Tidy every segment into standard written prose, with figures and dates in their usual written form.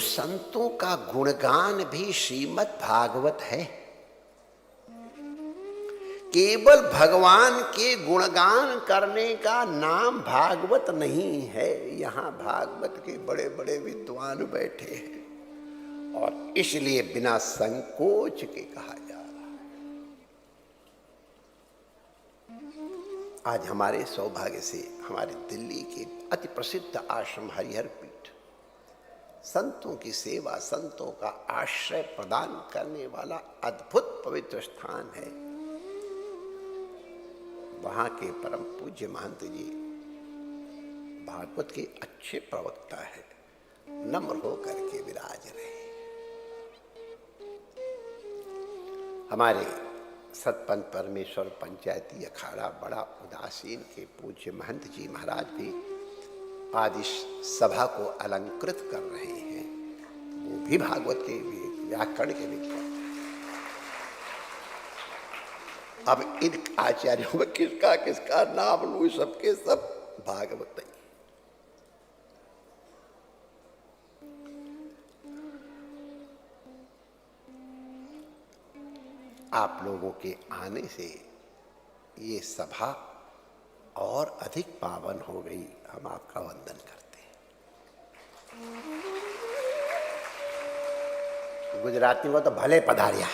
संतों का गुणगान भी श्रीमद् भागवत है। केवल भगवान के गुणगान करने का नाम भागवत नहीं है। यहां भागवत के बड़े बड़े विद्वान बैठे हैं और इसलिए बिना संकोच के कहा जा रहा है। आज हमारे सौभाग्य से हमारे दिल्ली के अति प्रसिद्ध आश्रम हरिहर पीठ संतों की सेवा, संतों का आश्रय प्रदान करने वाला अद्भुत पवित्र स्थान है। वहां के परम पूज्य महंत जी भागवत के अच्छे प्रवक्ता है, नम्र होकर के विराज रहे। हमारे सतपंथ परमेश्वर पंचायती अखाड़ा बड़ा उदासीन के पूज्य महंत जी महाराज भी आज इस सभा को अलंकृत कर रहे हैं। वो भी भागवत के व्याकरण के विद्वान। अब इन आचार्यों में किसका किसका नाम लूं, सबके सब भागवत नहीं। आप लोगों के आने से ये सभा और अधिक पावन हो गई। हम आपका वंदन करते हैं। गुजराती में तो भले पधारिया।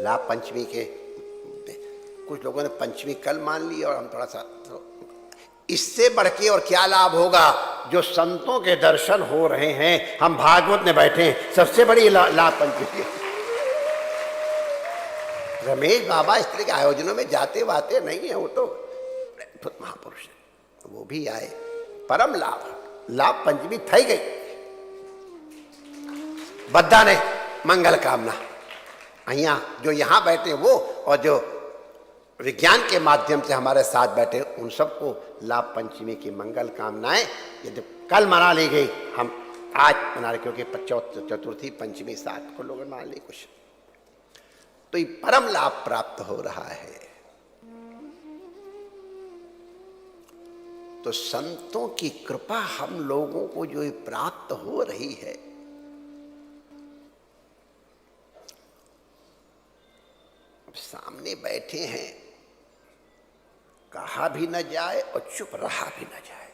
लाभ पंचमी के कुछ लोगों ने पंचमी कल मान ली और हम थोड़ा सा इससे बढ़ के और क्या लाभ होगा। जो संतों के दर्शन हो रहे हैं, हम भागवत में बैठे हैं, सबसे बड़ी लाभ पंचमी। रमेश बाबा इस तरह के आयोजनों में जाते वाते नहीं है, वो तो महापुरुष है, वो भी आए। परम लाभ पंचमी थई गई। बद्दा ने मंगल कामना अहिया जो यहां बैठे वो और जो विज्ञान के माध्यम से हमारे साथ बैठे उन सबको लाभ पंचमी की मंगल कामनाएं यदि कल मना ली गई, हम आज मना रहे, क्योंकि चतुर्थी पंचमी 7 को लोग मान ली कुछ, तो ये परम लाभ प्राप्त हो रहा है। तो संतों की कृपा हम लोगों को जो प्राप्त हो रही है, सामने बैठे हैं, कहा भी न जाए और चुप रहा भी न जाए,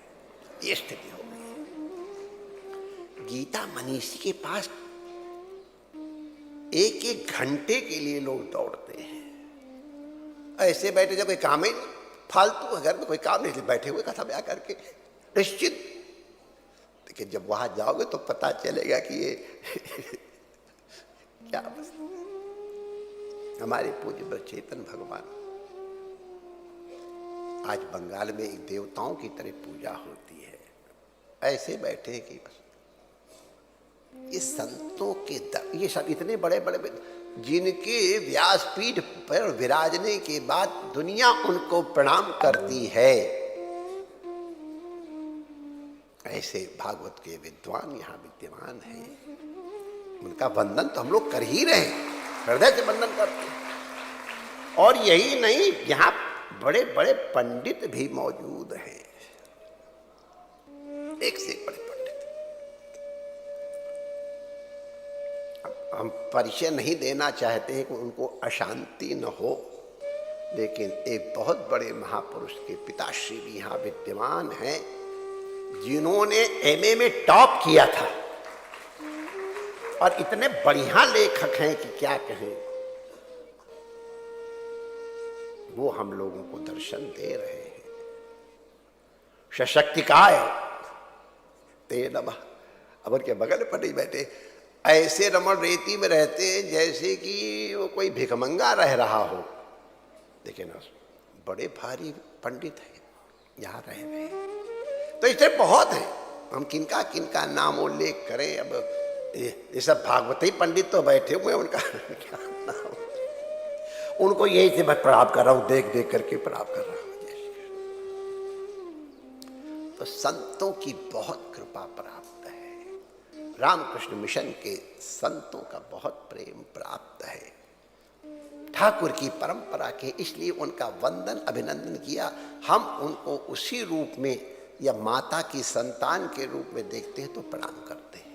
ये स्थिति हो गई है। गीता मनीषी के पास एक एक घंटे के लिए लोग दौड़ते हैं। ऐसे बैठे जब कोई काम ही फालतू, घर में कोई काम नहीं, बैठे हुए कथा ब्याह करके निश्चित। लेकिन जब वहां जाओगे तो पता चलेगा कि ये क्या अवस्था। हमारे पूज्य ब्रजचेतन भगवान आज बंगाल में एक देवताओं की तरह पूजा होती है। ऐसे बैठे कि बस ये संतों के ये सब इतने बड़े बड़े जिनके व्यासपीठ पर विराजने के बाद दुनिया उनको प्रणाम करती है, ऐसे भागवत के विद्वान यहाँ विद्यमान हैं। उनका वंदन तो हम लोग कर ही रहे हैं, हृदय से वंदन करते हैं। और यही नहीं, यहाँ बड़े बड़े पंडित भी मौजूद हैं, एक से एक बड़े पंडित। हम परिचय नहीं देना चाहते हैं कि उनको अशांति न हो, लेकिन एक बहुत बड़े महापुरुष के पिताश्री भी यहाँ विद्यमान हैं, जिन्होंने एमए में टॉप किया था और इतने बढ़िया लेखक हैं कि क्या कहें। वो हम लोगों को दर्शन दे रहे हैं। सशक्तिकाय ते नमः। अब उनके बगल में पंडित बैठे, ऐसे रमण रेती में रहते हैं जैसे कि वो कोई भिखमंगा रह रहा हो। लेकिन बड़े भारी पंडित हैं यहाँ रहे हुए। तो इससे बहुत है, हम किनका किनका नाम उल्लेख करें। अब ये सब भागवती पंडित तो बैठे हुए हैं, उनका क्या नाम। उनको यही से मैं प्रणाम कर रहा हूं, देख देख करके प्रणाम कर रहा हूं। तो संतों की बहुत कृपा प्राप्त है। रामकृष्ण मिशन के संतों का बहुत प्रेम प्राप्त है, ठाकुर की परंपरा के, इसलिए उनका वंदन अभिनंदन किया। हम उनको उसी रूप में या माता की संतान के रूप में देखते हैं तो प्रणाम करते हैं।